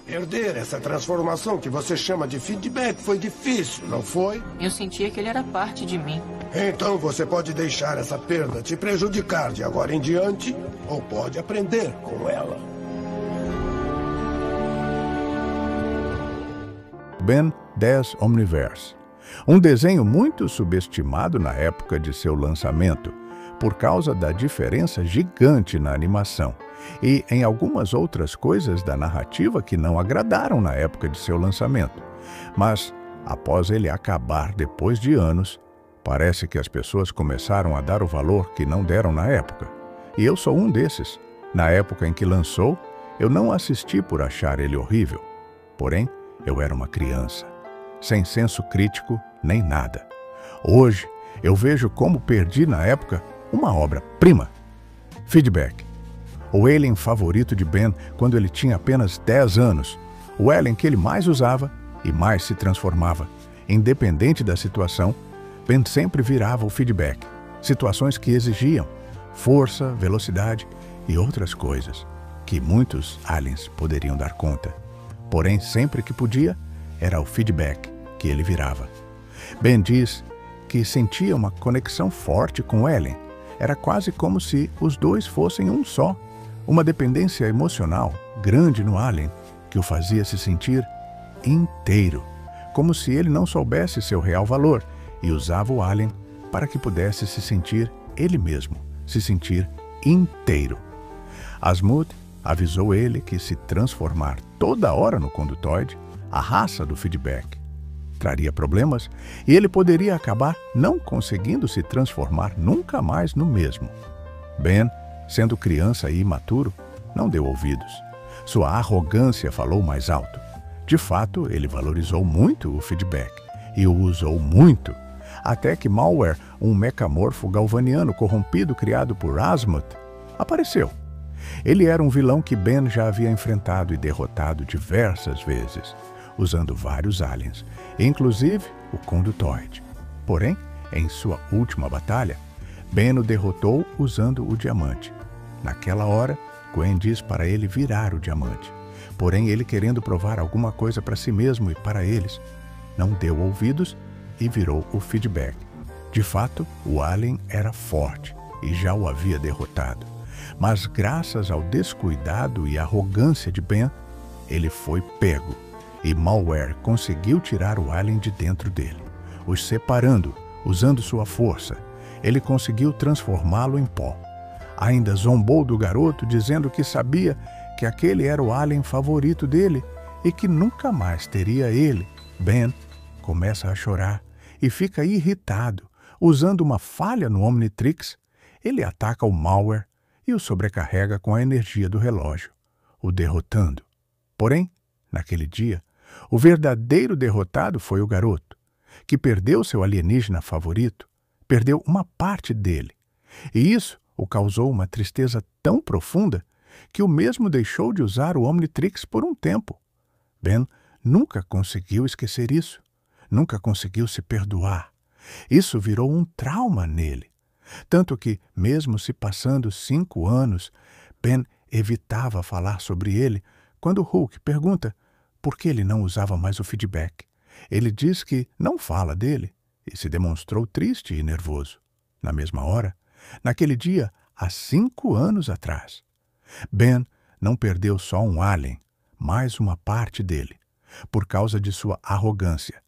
Perder essa transformação que você chama de feedback foi difícil, não foi? Eu sentia que ele era parte de mim. Então você pode deixar essa perda te prejudicar de agora em diante, ou pode aprender com ela. Ben 10 Omniverse. Um desenho muito subestimado na época de seu lançamento, por causa da diferença gigante na animação e em algumas outras coisas da narrativa que não agradaram na época de seu lançamento. Mas, após ele acabar depois de anos, parece que as pessoas começaram a dar o valor que não deram na época. E eu sou um desses. Na época em que lançou, eu não assisti por achar ele horrível. Porém, eu era uma criança, sem senso crítico nem nada. Hoje, eu vejo como perdi na época uma obra-prima. Feedback. O alien favorito de Ben quando ele tinha apenas 10 anos. O alien que ele mais usava e mais se transformava. Independente da situação, Ben sempre virava o feedback. Situações que exigiam força, velocidade e outras coisas que muitos aliens poderiam dar conta. Porém, sempre que podia, era o feedback que ele virava. Ben diz que sentia uma conexão forte com o alien. Era quase como se os dois fossem um só. Uma dependência emocional grande no alien que o fazia se sentir inteiro, como se ele não soubesse seu real valor e usava o alien para que pudesse se sentir ele mesmo, se sentir inteiro. Asmund avisou ele que se transformar toda hora no condutoide, a raça do feedback, traria problemas e ele poderia acabar não conseguindo se transformar nunca mais no mesmo. Ben, sendo criança e imaturo, não deu ouvidos. Sua arrogância falou mais alto. De fato, ele valorizou muito o feedback e o usou muito, até que Malware, um mecamorfo galvaniano corrompido criado por Asmund, apareceu. Ele era um vilão que Ben já havia enfrentado e derrotado diversas vezes, usando vários aliens, inclusive o condutoide. Porém, em sua última batalha, Ben o derrotou usando o diamante. Naquela hora, Gwen diz para ele virar o diamante. Porém, ele, querendo provar alguma coisa para si mesmo e para eles, não deu ouvidos e virou o feedback. De fato, o alien era forte e já o havia derrotado. Mas graças ao descuidado e arrogância de Ben, ele foi pego e Malware conseguiu tirar o alien de dentro dele. Os separando, usando sua força, ele conseguiu transformá-lo em pó. Ainda zombou do garoto, dizendo que sabia que aquele era o alien favorito dele e que nunca mais teria ele. Ben começa a chorar e fica irritado. Usando uma falha no Omnitrix, ele ataca o Malware e o sobrecarrega com a energia do relógio, o derrotando. Porém, naquele dia, o verdadeiro derrotado foi o garoto, que perdeu seu alienígena favorito, perdeu uma parte dele. E isso o causou uma tristeza tão profunda que o mesmo deixou de usar o Omnitrix por um tempo. Ben nunca conseguiu esquecer isso, nunca conseguiu se perdoar. Isso virou um trauma nele. Tanto que, mesmo se passando 5 anos, Ben evitava falar sobre ele quando Hulk pergunta por que ele não usava mais o feedback. Ele diz que não fala dele e se demonstrou triste e nervoso. Na mesma hora, naquele dia, há 5 anos atrás, Ben não perdeu só um alien, mais uma parte dele, por causa de sua arrogância.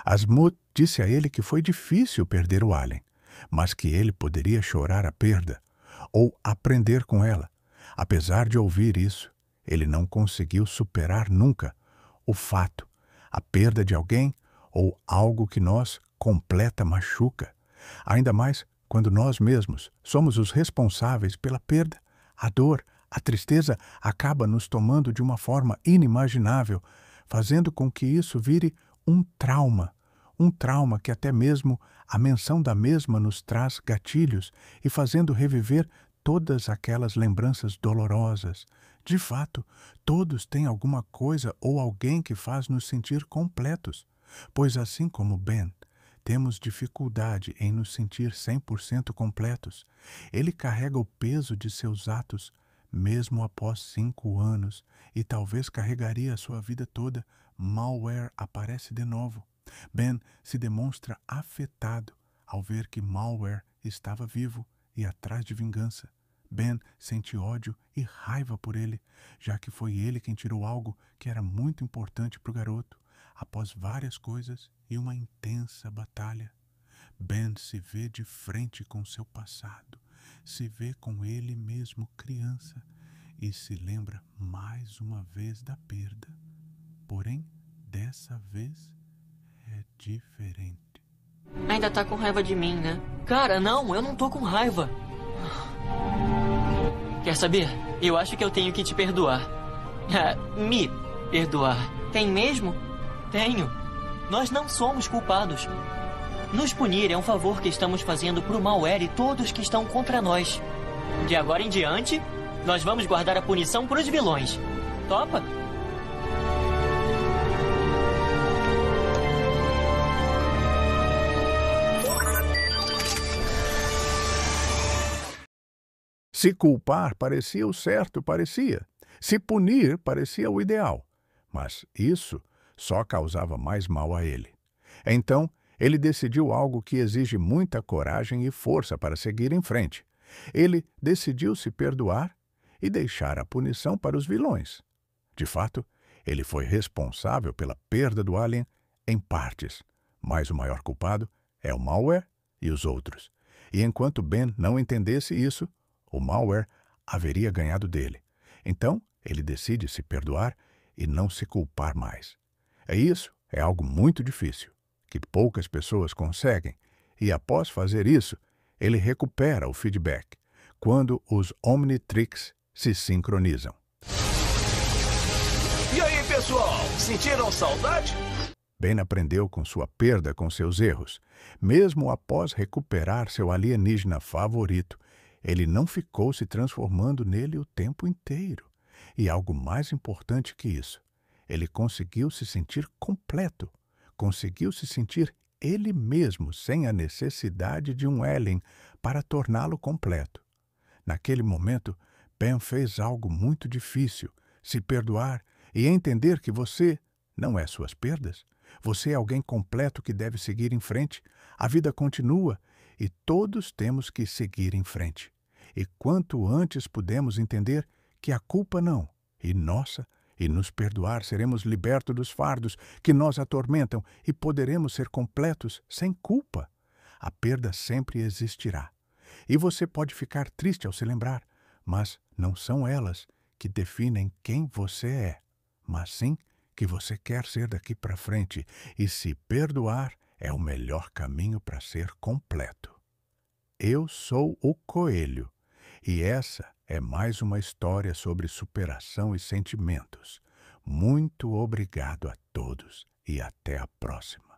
Asmund disse a ele que foi difícil perder o alien, mas que ele poderia chorar a perda ou aprender com ela. Apesar de ouvir isso, ele não conseguiu superar nunca o fato, a perda de alguém ou algo que nos completa machuca, ainda mais quando nós mesmos somos os responsáveis pela perda. A dor, a tristeza acaba nos tomando de uma forma inimaginável, fazendo com que isso vire um trauma que até mesmo a menção da mesma nos traz gatilhos e fazendo reviver todas aquelas lembranças dolorosas. De fato, todos têm alguma coisa ou alguém que faz nos sentir completos, pois assim como Ben, temos dificuldade em nos sentir 100% completos. Ele carrega o peso de seus atos Mesmo após 5 anos, e talvez carregaria a sua vida toda, Malware aparece de novo. Ben se demonstra afetado ao ver que Malware estava vivo e atrás de vingança. Ben sente ódio e raiva por ele, já que foi ele quem tirou algo que era muito importante para o garoto, após várias coisas e uma intensa batalha. Ben se vê de frente com seu passado, se vê com ele mesmo criança e se lembra mais uma vez da perda. Porém, dessa vez é diferente. Ainda tá com raiva de mim, né? Cara, não, eu não tô com raiva. Quer saber? Eu acho que eu tenho que te perdoar. Me perdoar. Tem mesmo? Tenho. Nós não somos culpados. Nos punir é um favor que estamos fazendo pro Malware e todos que estão contra nós. De agora em diante, nós vamos guardar a punição pros vilões. Topa? Se culpar parecia o certo, parecia. Se punir parecia o ideal. Mas isso só causava mais mal a ele. Então, ele decidiu algo que exige muita coragem e força para seguir em frente. Ele decidiu se perdoar e deixar a punição para os vilões. De fato, ele foi responsável pela perda do alien em partes, mas o maior culpado é o Malware e os outros. E enquanto Ben não entendesse isso, o Malware haveria ganhado dele. Então, ele decide se perdoar e não se culpar mais. Isso é algo muito difícil, que poucas pessoas conseguem, e após fazer isso, ele recupera o feedback, quando os Omnitrix se sincronizam. E aí, pessoal? Sentiram saudade? Ben aprendeu com sua perda com seus erros. Mesmo após recuperar seu alienígena favorito, ele não ficou se transformando nele o tempo inteiro. E algo mais importante que isso, ele conseguiu se sentir completo. Conseguiu se sentir ele mesmo sem a necessidade de um alien para torná-lo completo. Naquele momento, Ben fez algo muito difícil, se perdoar e entender que você não é suas perdas. Você é alguém completo que deve seguir em frente. A vida continua e todos temos que seguir em frente. E quanto antes pudermos entender que a culpa não, e nossa, e nos perdoar, seremos libertos dos fardos que nos atormentam e poderemos ser completos sem culpa. A perda sempre existirá. E você pode ficar triste ao se lembrar, mas não são elas que definem quem você é, mas sim que você quer ser daqui para frente, e se perdoar é o melhor caminho para ser completo. Eu sou o Coelho, e essa é mais uma história sobre superação e sentimentos. Muito obrigado a todos e até a próxima.